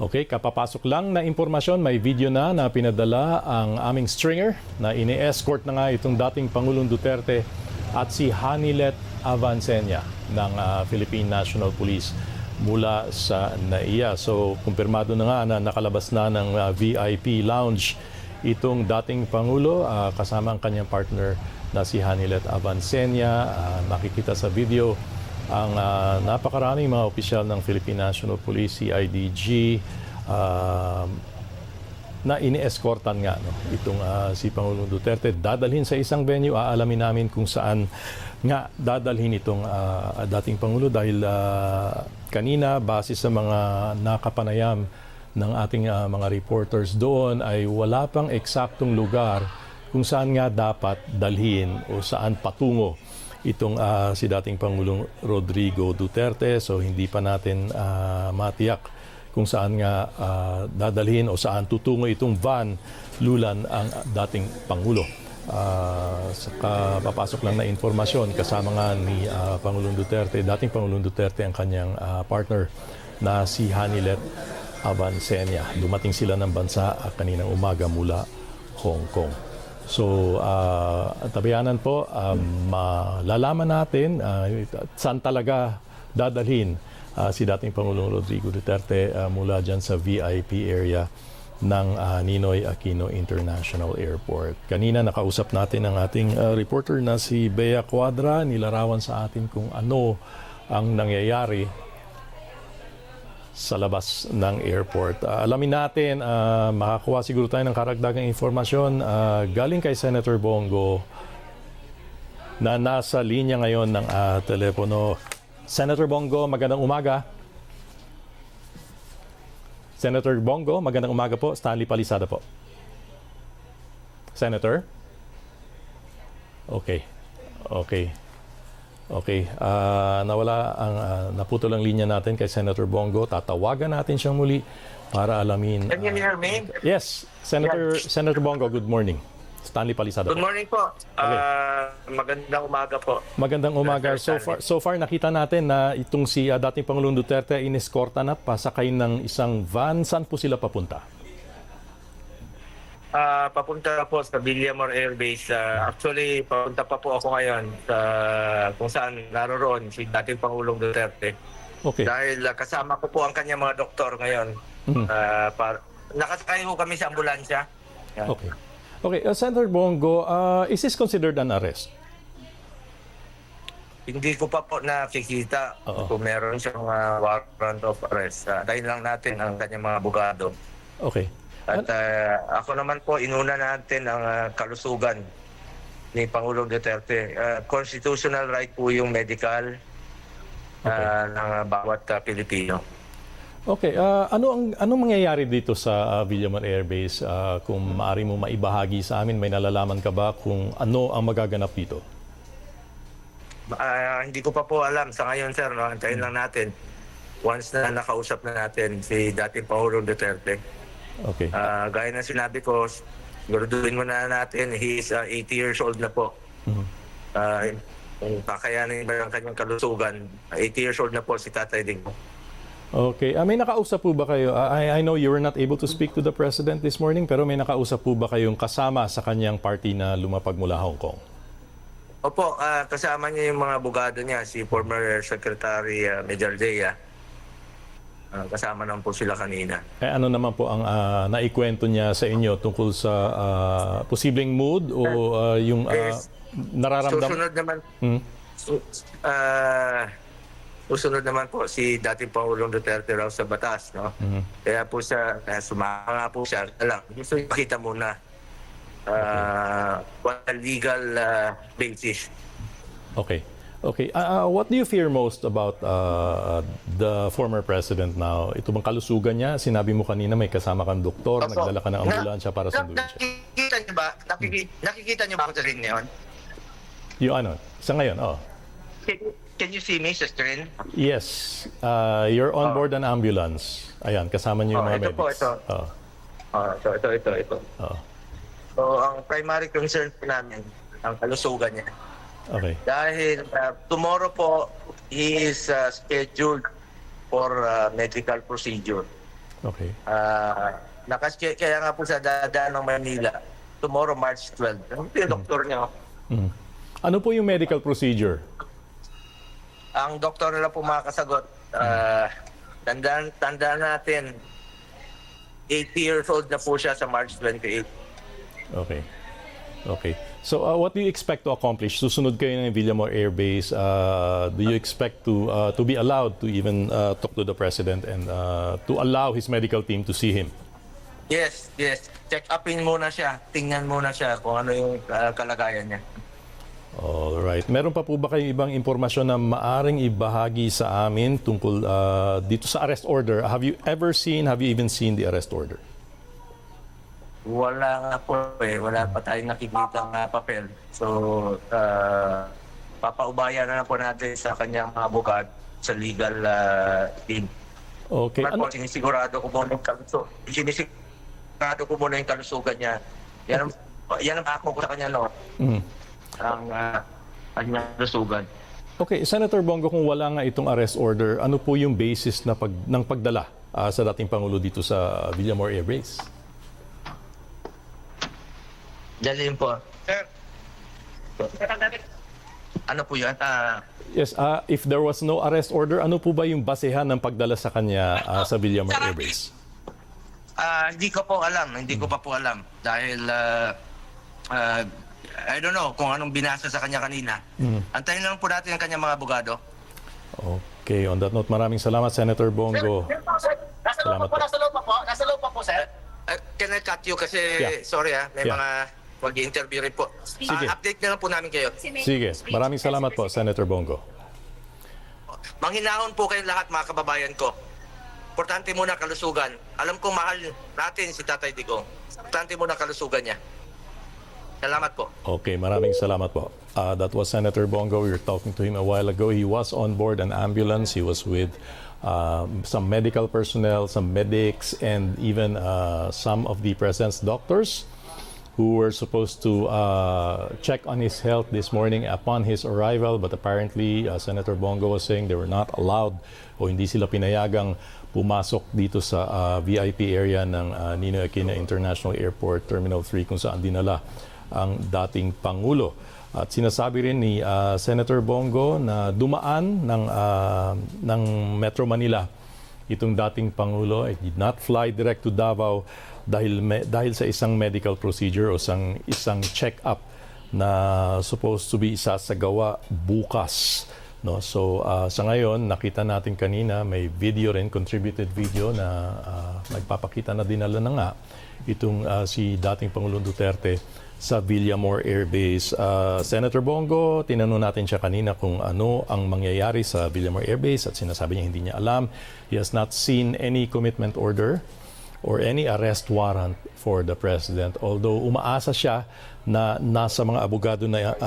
Okay, kapapasok lang na impormasyon, may video na pinadala ang aming stringer na ini-escort na nga itong dating Pangulong Duterte at si Hanilet Avancenia ng Philippine National Police mula sa NAIA. So, kumpirmado na nga na nakalabas na ng VIP lounge itong dating Pangulo kasama ang kanyang partner na si Hanilet Avancenia. Makikita sa video ang napakaraming mga opisyal ng Philippine National Police, CIDG, na ini-escortan nga itong si Pangulong Duterte. Dadalhin sa isang venue, aalamin namin kung saan nga dadalhin itong dating Pangulo dahil kanina, base sa mga nakapanayam ng ating mga reporters doon, ay wala pang eksaktong lugar kung saan nga dapat dalhin o saan patungo itong si dating Pangulong Rodrigo Duterte. So hindi pa natin matiyak kung saan nga dadalhin o saan tutungo itong van lulan ang dating Pangulo. Saka papasok lang na informasyon kasama nga ni Pangulong Duterte, dating Pangulong Duterte ang kanyang partner na si Hanilet Avancenia. Dumating sila ng bansa kaninang umaga mula Hong Kong. So, tabayanan po, malalaman natin saan talaga dadalhin si dating Pangulong Rodrigo Duterte mula dyan sa VIP area ng Ninoy Aquino International Airport. Kanina nakausap natin ang ating reporter na si Bea Cuadra, nilarawan sa atin kung ano ang nangyayari sa labas ng airport. Alamin natin, makakuha siguro tayo ng karagdagang informasyon galing kay Senator Bongo na nasa linya ngayon ng telepono. Senator Bongo, magandang umaga. Senator Bongo, magandang umaga po. Stanley Palisada po. Senator? Okay. Nawala ang naputol ang linya natin kay Senator Bongo. Tatawagan natin siyang muli para alamin. Can you hear me? Yes, Senator Bongo, good morning. Stanley Palisada. Good morning po. Okay. Magandang umaga po. Magandang umaga. So far nakita natin na itong si dating Pangulong Duterte ineskortan at pasakay ng isang van. Saan po sila papunta? Papunta po sa Villamor Air Base. Actually, papunta pa po ako ngayon sa kung saan naroroon si dating Pangulong Duterte. Okay. Dahil kasama ko po ang kanyang mga doktor ngayon. Nakasakay po kami sa ambulansya. Yan. Okay, Senator Bongo, is this considered an arrest? Hindi ko pa po nakikita kung meron siyang warrant of arrest. Dahil lang natin ang kanyang mga abogado. Okay. At ako naman po, inuna natin ang kalusugan ni Pangulong Duterte. Constitutional right po yung medical ng bawat Pilipino. Okay, ano mangyayari dito sa Villamor Air Base? Kung maaari mo maibahagi sa amin, may nalalaman ka ba kung ano ang magaganap dito? Hindi ko pa po alam sa ngayon, sir. No? Antayin lang natin. Once na nakausap na natin si dating Pangulong Duterte. Okay. Gaya ng sinabi ko, siguraduhin mo na natin, he is 80 years old na po. Kung kakayanin ba ang kanyang kalusugan, 80 years old na po si Tatay Digong. Okay. May nakausap po ba kayo? I know you were not able to speak to the President this morning, pero may nakausap po ba kayong kasama sa kanyang party na lumapag mula Hong Kong? Opo, kasama niya yung mga abogado niya, si former Secretary Major Zea. Kasama naman po sila kanina. Ano naman po ang naikwento niya sa inyo tungkol sa posibleng mood o yung nararamdaman? Susunod naman, susunod naman po si dating Pangulong Duterte raw sa batas. No? Kaya po siya, sumama po siya. Gusto ipakita muna what a legal basis. Okay. What do you fear most about the former president now? Ito bang kalusugan niya? Sinabi mo kanina may kasama kang doktor, nagdala ka ng ambulansya para sunduin siya. Nakikita niyo ba? Nakikita niyo ba ako sa rin ngayon? Yung sa ngayon, Can you see me sa screen? Yes. You're on board an ambulance. Ayan, kasama niyo yung mga medics. Ito. So, ang primary concern po namin, ang kalusugan niya. Okay. Dahil tomorrow po, he is scheduled for medical procedure. Okay. Kaya nga po sa dadaan ng Manila, tomorrow March 12. Ano po yung doktor niya? Mm. Ano po yung medical procedure? Ang doktor na po makakasagot. Tandaan natin, 80 years old na po siya sa March 28. Okay. Okay. So what do you expect to accomplish? Susunod kayo ng Villamor Air Base. Do you expect to be allowed to even talk to the president and to allow his medical team to see him? Yes. Check upin muna siya. Tingnan muna siya kung ano yung kalagayan niya. All right. Meron pa po ba kayong ibang impormasyon na maaring ibahagi sa amin tungkol dito sa arrest order? Have you even seen the arrest order? Wala nga po eh. Wala pa tayong nakikita ng papel. So, papaubayan na lang po natin sa kanyang mga abogado sa legal team. Okay. Ano? Sinisigurado ko muna yung kalusugan niya. Yan ang ako ko sa kanya, no? Ang kanyang kalusugan. Okay, Senator Bongo, kung wala nga itong arrest order, ano po yung basis na ng pagdala sa dating Pangulo dito sa Villamor Air Base? Dalhin po. Sir. Ano po yan? Yes, if there was no arrest order, ano po ba yung basehan ng pagdala sa kanya sa Villamor Air Base? Hindi ko po alam. Hindi ko pa po alam. Dahil, I don't know kung anong binasa sa kanya kanina. Antayin lang po natin ang kanyang mga abogado. Okay, on that note, maraming salamat, Senator Bongo. Nasa loob pa po. Nasa loob pa po, sir. Can I cut you kasi, Yeah. sorry may Yeah. mga mag-interview rin po. Sige. Update na lang po namin kayo. Sige, maraming salamat po, Senator Bongo. Manghinahon po kayong lahat mga kababayan ko. Importante muna kalusugan. Alam kong mahal natin si Tatay Digong. Importante muna kalusugan niya. Salamat po. Okay, maraming salamat po. That was Senator Bongo. We were talking to him a while ago. He was on board an ambulance. He was with some medical personnel, some medics, and even some of the president's doctors who were supposed to check on his health this morning upon his arrival. But apparently, Senator Bongo was saying they were not allowed o hindi sila pinayagang pumasok dito sa VIP area ng Ninoy Aquino International Airport Terminal 3 kung saan dinala ang dating Pangulo. At sinasabi rin ni Senator Bongo na dumaan ng Metro Manila itong dating Pangulo. It did not fly direct to Davao dahil sa isang medical procedure o isang check-up na supposed to be isasagawa bukas. No? So sa ngayon, nakita natin kanina, may video rin, contributed video na nagpapakita na dinala na nga itong si dating Pangulong Duterte sa Villamor Air Base. Senator Bongo, tinanong natin siya kanina kung ano ang mangyayari sa Villamor Air Base at sinasabi niya hindi niya alam. He has not seen any commitment order or any arrest warrant for the President. Although umaasa siya na nasa mga abogado na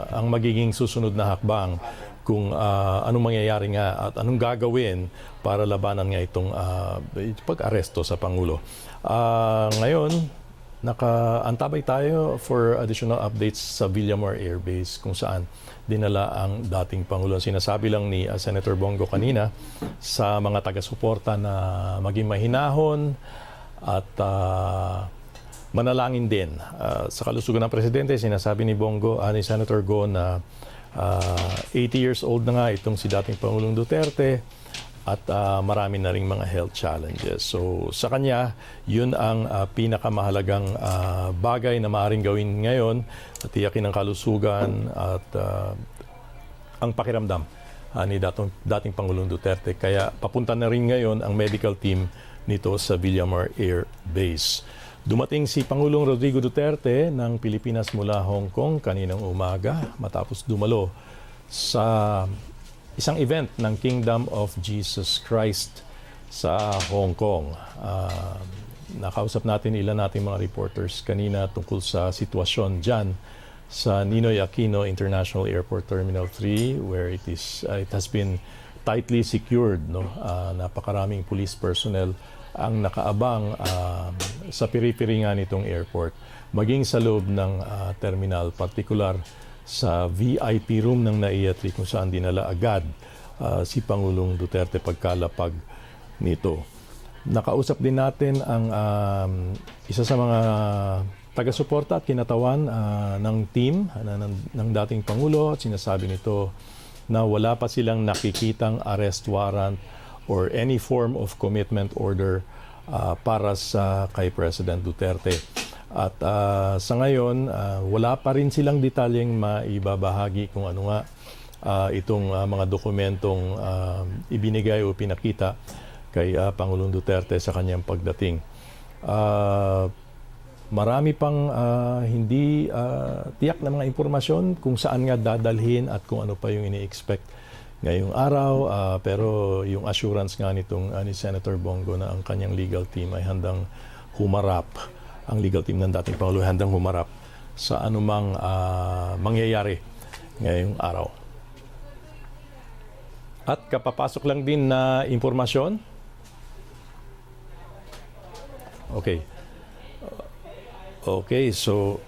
ang magiging susunod na hakbang kung anong mangyayari nga at anong gagawin para labanan nga itong pag-aresto sa Pangulo. Ngayon, antabay tayo for additional updates sa Villamor Air Base kung saan dinala ang dating Pangulo. Sinasabi lang ni Senator Bongo kanina sa mga taga-suporta na maging mahinahon at manalangin din. Sa kalusugan ng Presidente, sinasabi ni Bongo, ni Senator Go na 80 years old na nga itong si dating Pangulong Duterte at marami na ring mga health challenges. So sa kanya, yun ang pinakamahalagang bagay na maaaring gawin ngayon at tiyakin ang kalusugan at ang pakiramdam ni dating Pangulong Duterte. Kaya papunta na rin ngayon ang medical team nito sa Villamor Air Base. Dumating si Pangulong Rodrigo Duterte ng Pilipinas mula Hong Kong kaninang umaga matapos dumalo sa isang event ng Kingdom of Jesus Christ sa Hong Kong. Nakausap natin ilan nating mga reporters kanina tungkol sa sitwasyon dyan sa Ninoy Aquino International Airport Terminal 3 where it has been tightly secured. Napakaraming police personnel ang nakaabang sa periphery nga nitong airport maging sa loob ng terminal, particular sa VIP room ng NAIA kung saan dinala agad si Pangulong Duterte pagkalapag nito. Nakausap din natin ang isa sa mga taga-suporta at kinatawan ng team ng dating Pangulo. At sinasabi nito na wala pa silang nakikitang arrest warrant or any form of commitment order para sa kay President Duterte. At sa ngayon, wala pa rin silang detalyeng maibabahagi kung ano nga itong mga dokumentong ibinigay o pinakita kay Pangulong Duterte sa kanyang pagdating. Marami pang hindi tiyak na mga impormasyon kung saan nga dadalhin at kung ano pa yung ini-expect ngayong araw. Pero yung assurance nga nitong ni Senator Bongo na ang kanyang legal team ay handang humarap, ang legal team ng dating Pangulo handang humarap sa anumang mangyayari ngayong araw. At kapapasok lang din na impormasyon. Okay, so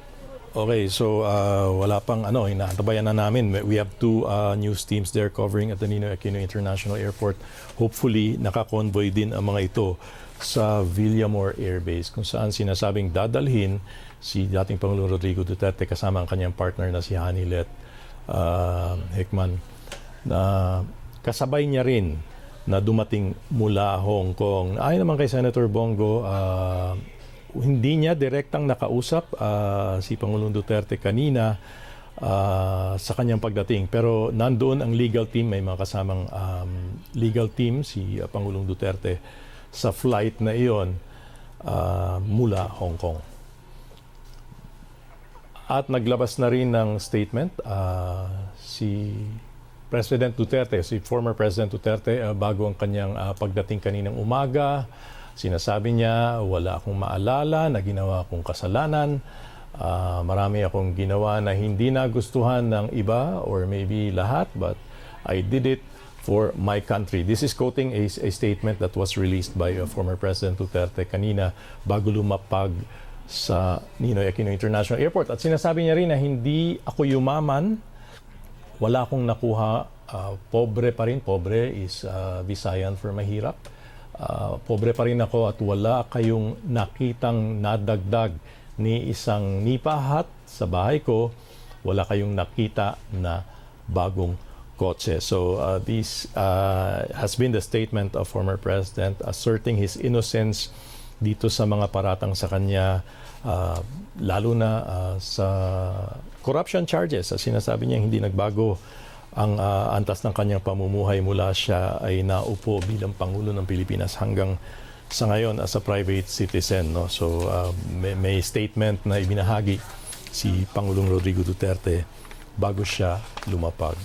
wala pang inaantabayan na namin. We have two news teams there covering at the Ninoy Aquino International Airport. Hopefully, naka-convoy din ang mga ito sa Villamor Air Base kung saan sinasabing dadalhin si dating Pangulong Rodrigo Duterte kasama ang kanyang partner na si Hanilet Hickman, na kasabay niya rin na dumating mula Hong Kong. Ayon naman kay Senator Bongo, hindi niya direktang nakausap si Pangulong Duterte kanina sa kanyang pagdating. Pero nandoon ang legal team, may mga kasamang legal team si Pangulong Duterte sa flight na iyon mula Hong Kong. At naglabas na rin ng statement si President Duterte, si former President Duterte, bago ang kanyang pagdating kaninang umaga. Sinasabi niya, wala akong maalala na ginawa akong kasalanan. Marami akong ginawa na hindi nagustuhan ng iba or maybe lahat, but I did it for my country. This is quoting a statement that was released by former President Duterte kanina bago lumapag sa Ninoy Aquino International Airport. At sinasabi niya rin na hindi ako yumaman, wala akong nakuha, pobre pa rin. Pobre is Visayan for mahirap. Pobre pa rin ako at wala kayong nakitang nadagdag ni isang nipahat sa bahay ko. Wala kayong nakita na bagong kotse. So this has been the statement of former President asserting his innocence dito sa mga paratang sa kanya, lalo na sa corruption charges. Sinasabi niya hindi nagbago ang antas ng kanyang pamumuhay mula siya ay naupo bilang Pangulo ng Pilipinas hanggang sa ngayon as a private citizen. No? So may statement na ibinahagi si Pangulong Rodrigo Duterte bago siya lumapag